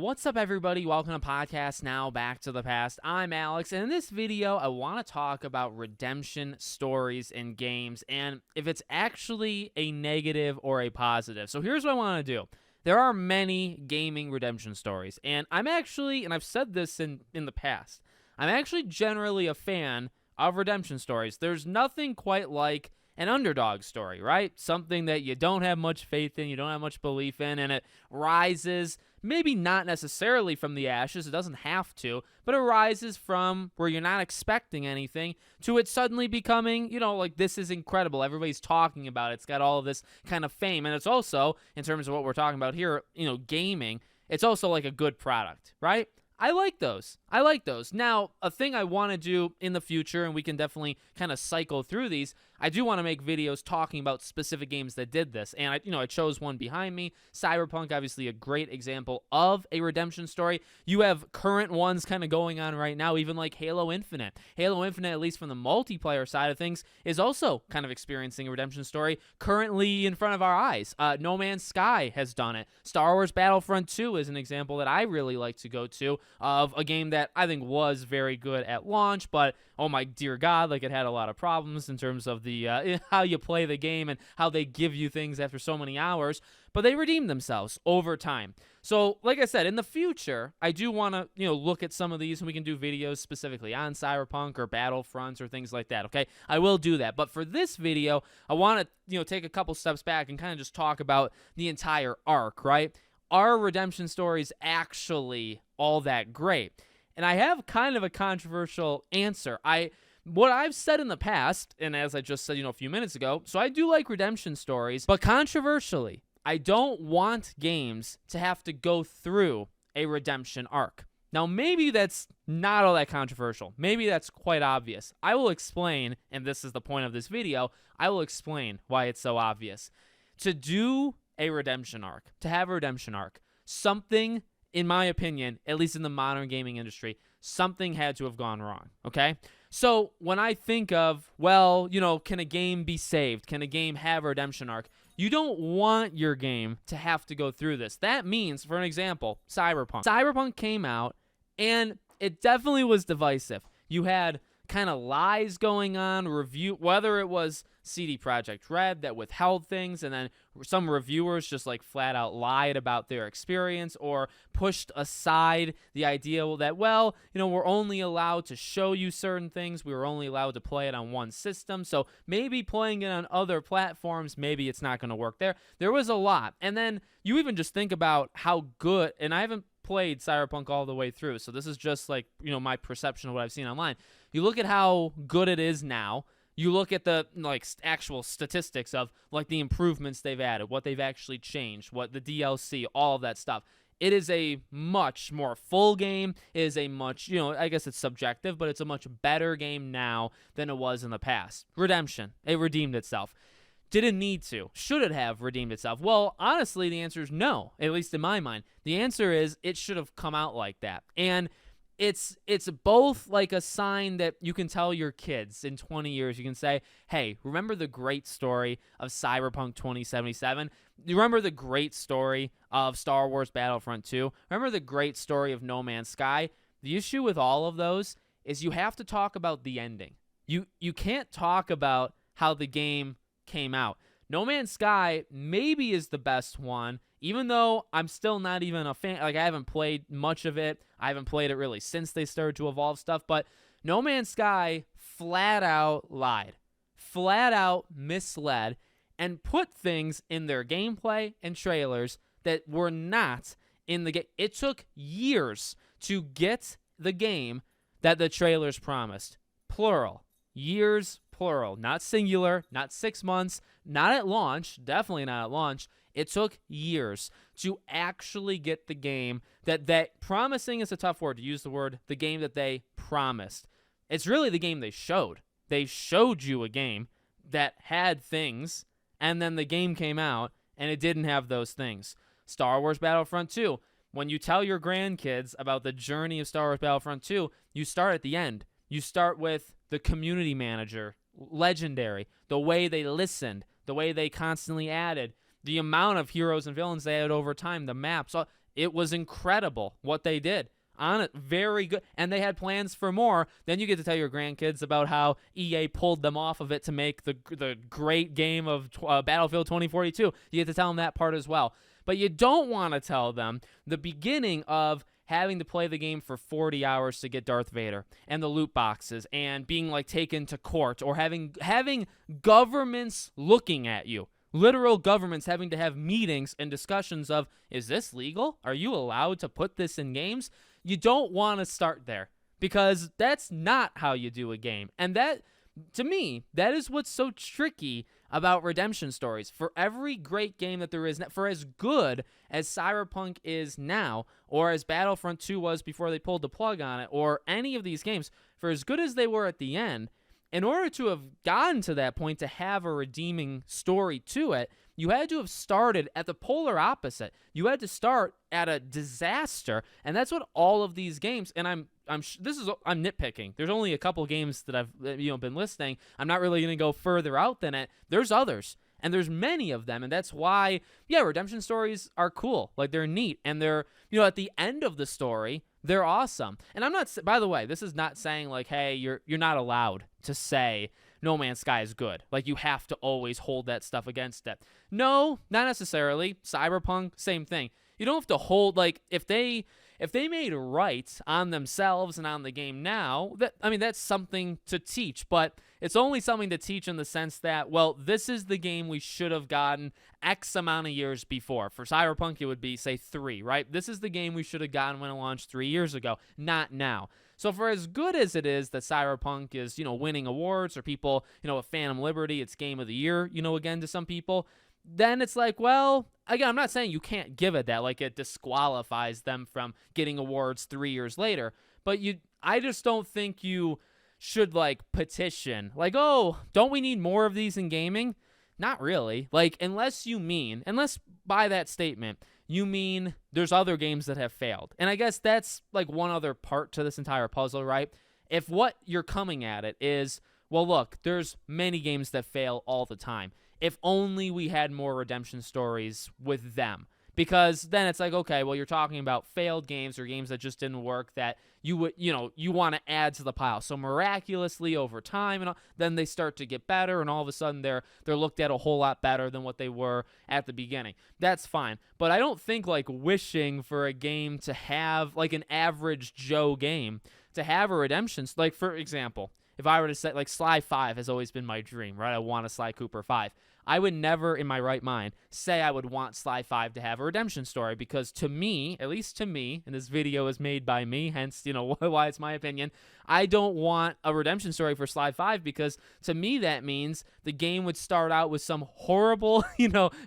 What's up, everybody? Welcome to Podcast Now, Back to the Past. I'm Alex, and in this video, I want to talk about redemption stories in games and if it's actually a negative or a positive. So here's what I want to do. There are many gaming redemption stories, and I'm actually, and I've said this in the past, I'm actually generally a fan of redemption stories. There's nothing quite like an underdog story, right? Something that you don't have much faith in, you don't have much belief in, and it rises, maybe not necessarily from the ashes, it doesn't have to, but it rises from where you're not expecting anything to it suddenly becoming, like, this is incredible. Everybody's talking about it. It's got all of this kind of fame, and it's also, in terms of what we're talking about here, gaming, it's also like a good product, right? I like those. Now, a thing I want to do in the future, and we can definitely kind of cycle through these, I do want to make videos talking about specific games that did this. And I chose one behind me. Cyberpunk, obviously a great example of a redemption story. You have current ones kind of going on right now, even like Halo Infinite. Halo Infinite, at least from the multiplayer side of things, is also kind of experiencing a redemption story currently in front of our eyes. No Man's Sky has done it. Star Wars Battlefront 2 is an example that I really like to go to of a game that I think was very good at launch, but oh my dear God, like, it had a lot of problems in terms of the how you play the game and how they give you things after so many hours, but they redeemed themselves over time. So, like I said, in the future, I do want to, look at some of these, and we can do videos specifically on Cyberpunk or Battlefronts or things like that, okay? I will do that. But for this video, I want to, take a couple steps back and kind of just talk about the entire arc, right? Are redemption stories actually all that great? And I have kind of a controversial answer. What I've said in the past, and as I just said, a few minutes ago, so I do like redemption stories, but controversially, I don't want games to have to go through a redemption arc. Now, maybe that's not all that controversial. Maybe that's quite obvious. I will explain, and this is the point of this video, I will explain why it's so obvious. To do a redemption arc, to have a redemption arc, something, in my opinion, at least in the modern gaming industry, something had to have gone wrong, okay? So when I think of, well, can a game be saved? Can a game have a redemption arc? You don't want your game to have to go through this. That means, for an example, Cyberpunk. Cyberpunk came out, and it definitely was divisive. You had kind of lies going on, whether it was CD Projekt Red that withheld things, and then some reviewers just like flat out lied about their experience or pushed aside the idea that, well, we're only allowed to show you certain things. We were only allowed to play it on one system. So maybe playing it on other platforms, maybe it's not going to work there. There was a lot. And then you even just think about how good, and I haven't played Cyberpunk all the way through, so this is just like, my perception of what I've seen online. You look at how good it is now. You look at the actual statistics of the improvements they've added, what they've actually changed, what the DLC, all of that stuff. It is a much more full game. It is a much, I guess it's subjective, but it's a much better game now than it was in the past. Redemption. It redeemed itself. Did it need to? Should it have redeemed itself? Well, honestly, the answer is no, at least in my mind. The answer is it should have come out like that. And it's both like a sign that you can tell your kids in 20 years. You can say, hey, remember the great story of Cyberpunk 2077? You remember the great story of Star Wars Battlefront 2? Remember the great story of No Man's Sky? The issue with all of those is you have to talk about the ending. You can't talk about how the game came out. No Man's Sky maybe is the best one, even though I'm still not even a fan. I haven't played much of it. I haven't played it really since they started to evolve stuff, but No Man's Sky flat out lied, flat out misled, and put things in their gameplay and trailers that were not in the game. It took years to get the game that the trailers promised. Plural. Years, plural. Not singular, not 6 months, not at launch, definitely not at launch. It took years to actually get the game that promising is a tough word to use, the game that they promised. It's really the game they showed. They showed you a game that had things, and then the game came out, and it didn't have those things. Star Wars Battlefront 2. When you tell your grandkids about the journey of Star Wars Battlefront 2, you start at the end. You start with the community manager, legendary, the way they listened, the way they constantly added, the amount of heroes and villains they added over time, the maps. It was incredible what they did. On it, very good. And they had plans for more. Then you get to tell your grandkids about how EA pulled them off of it to make the great game of Battlefield 2042. You get to tell them that part as well. But you don't want to tell them the beginning of having to play the game for 40 hours to get Darth Vader and the loot boxes and being like taken to court or having governments looking at you. Literal governments having to have meetings and discussions of, is this legal? Are you allowed to put this in games? You don't want to start there because that's not how you do a game. And that, to me, that is what's so tricky about redemption stories. For every great game that there is, for as good as Cyberpunk is now, or as Battlefront 2 was before they pulled the plug on it, or any of these games, for as good as they were at the end, in order to have gotten to that point to have a redeeming story to it, you had to have started at the polar opposite. You had to start at a disaster, and that's what all of these games. And I'm nitpicking. There's only a couple games that I've been listing. I'm not really going to go further out than it. There's others, and there's many of them, and that's why redemption stories are cool. Like, they're neat, and they're at the end of the story, they're awesome. And I'm not. By the way, this is not saying like, hey, you're not allowed to say No Man's Sky is good. Like, you have to always hold that stuff against it. No, not necessarily. Cyberpunk, same thing. You don't have to hold, like, if they made right on themselves and on the game now, that's something to teach, but it's only something to teach in the sense that, well, this is the game we should have gotten X amount of years before. For Cyberpunk, it would be, say, 3, right? This is the game we should have gotten when it launched 3 years ago, not now. So for as good as it is that Cyberpunk is, winning awards, or people, with Phantom Liberty, it's Game of the Year, again, to some people, then it's like, well, again, I'm not saying you can't give it that, like it disqualifies them from getting awards 3 years later, but I just don't think you should, like, petition, like, oh, don't we need more of these in gaming? Not really. Like, unless by that statement, you mean there's other games that have failed. And I guess that's, like, one other part to this entire puzzle, right? If what you're coming at it is, well, look, there's many games that fail all the time. If only we had more redemption stories with them. Because then it's like, okay, well, you're talking about failed games or games that just didn't work that you want to add to the pile. So miraculously over time, then they start to get better, and all of a sudden they're looked at a whole lot better than what they were at the beginning. That's fine. But I don't think, like, wishing for a game to have, like, an average Joe game to have a redemption, like, for example, if I were to say, like, Sly 5 has always been my dream, right? I want a Sly Cooper 5. I would never, in my right mind, say I would want Sly 5 to have a redemption story, because to me, at least to me, and this video is made by me, hence, why it's my opinion, I don't want a redemption story for Sly 5, because to me that means the game would start out with some horrible,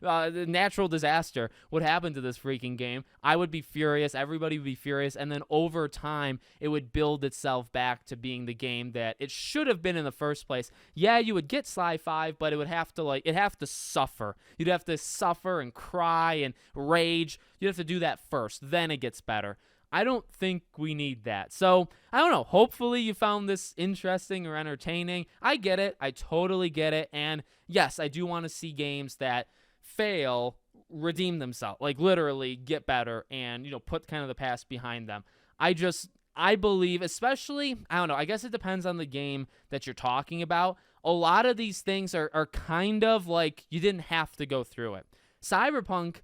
natural disaster would happen to this freaking game. I would be furious, everybody would be furious, and then over time, it would build itself back to being the game that it should have been in the first place. Yeah, you would get Sly 5, but it would have to, have to suffer. You'd have to suffer and cry and rage. You'd have to do that first. Then it gets better. I don't think we need that. So, I don't know. Hopefully you found this interesting or entertaining. I get it. I totally get it. And yes, I do want to see games that fail redeem themselves. Like, literally get better and, put kind of the past behind them. I believe, especially, I don't know, I guess it depends on the game that you're talking about. A lot of these things are kind of like you didn't have to go through it. Cyberpunk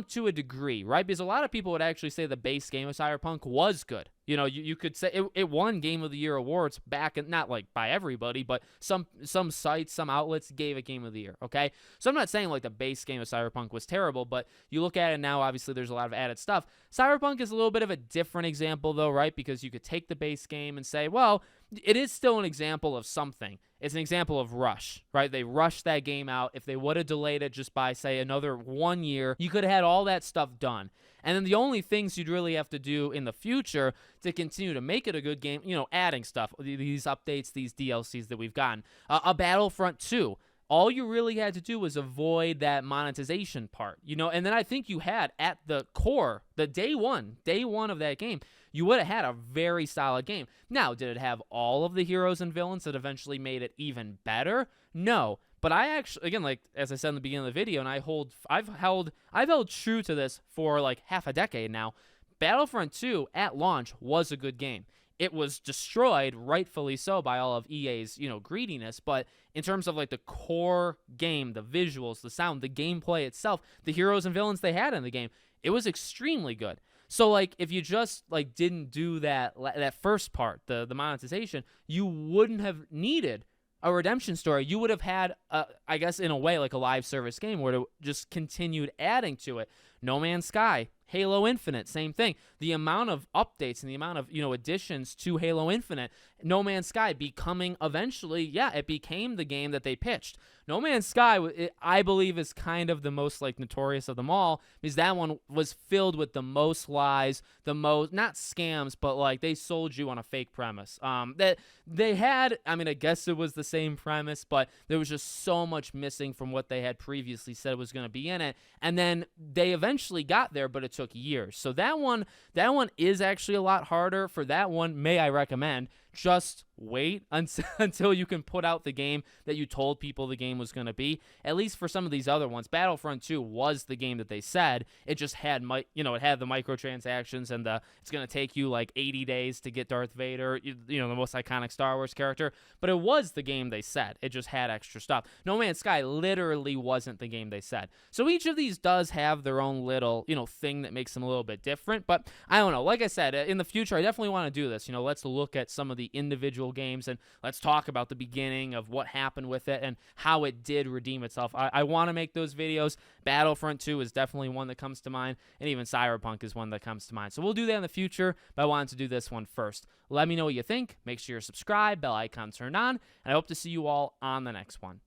to a degree, right? Because a lot of people would actually say the base game of Cyberpunk was good. You could say it won Game of the Year awards back, and not like by everybody, but some sites, some outlets gave it Game of the Year, okay? So I'm not saying like the base game of Cyberpunk was terrible, but you look at it now, obviously there's a lot of added stuff. Cyberpunk is a little bit of a different example though, right? Because you could take the base game and say, well, it is still an example of something. It's an example of rush, right? They rushed that game out. If they would have delayed it just by, say, another 1 year, you could have had all that stuff done. And then the only things you'd really have to do in the future to continue to make it a good game, adding stuff, these updates, these DLCs that we've gotten. A Battlefront 2. All you really had to do was avoid that monetization part, and then I think you had at the core, the day one of that game, you would have had a very solid game. Now, did it have all of the heroes and villains that eventually made it even better? No, But I actually, again, like as I said in the beginning of the video, and I've held true to this for like half a decade now. Battlefront 2 at launch was a good game. It was destroyed, rightfully so, by all of EA's, greediness. But in terms of like the core game, the visuals, the sound, the gameplay itself, the heroes and villains they had in the game, it was extremely good. So like if you just like didn't do that first part, the monetization, you wouldn't have needed a redemption story. You would have had, I guess in a way, like a live service game where it just continued adding to it. No Man's Sky, Halo Infinite, same thing. The amount of updates and the amount of, additions to Halo Infinite, No Man's Sky becoming eventually, it became the game that they pitched. No Man's Sky, I believe, is kind of the most like notorious of them all, because that one was filled with the most lies, the most, not scams, but like they sold you on a fake premise. That they had, I mean, I guess it was the same premise, but there was just so much missing from what they had previously said was going to be in it. And then they eventually got there, but it took years. So that one is actually a lot harder. For that one, may I recommend, just wait until you can put out the game that you told people the game was going to be. At least for some of these other ones, Battlefront 2 was the game that they said. It just had it had the microtransactions and it's going to take you like 80 days to get Darth Vader, the most iconic Star Wars character, but it was the game they said. It just had extra stuff. No Man's Sky literally wasn't the game they said. So each of these does have their own little, thing that makes them a little bit different, but I don't know. Like I said, in the future I definitely want to do this. Let's look at some of the individual games and let's talk about the beginning of what happened with it and how it did redeem itself. I want to make those videos. Battlefront 2 is definitely one that comes to mind, and even Cyberpunk is one that comes to mind. So we'll do that in the future, but I wanted to do this one first. Let me know what you think. Make sure you're subscribed, bell icon turned on, and I hope to see you all on the next one.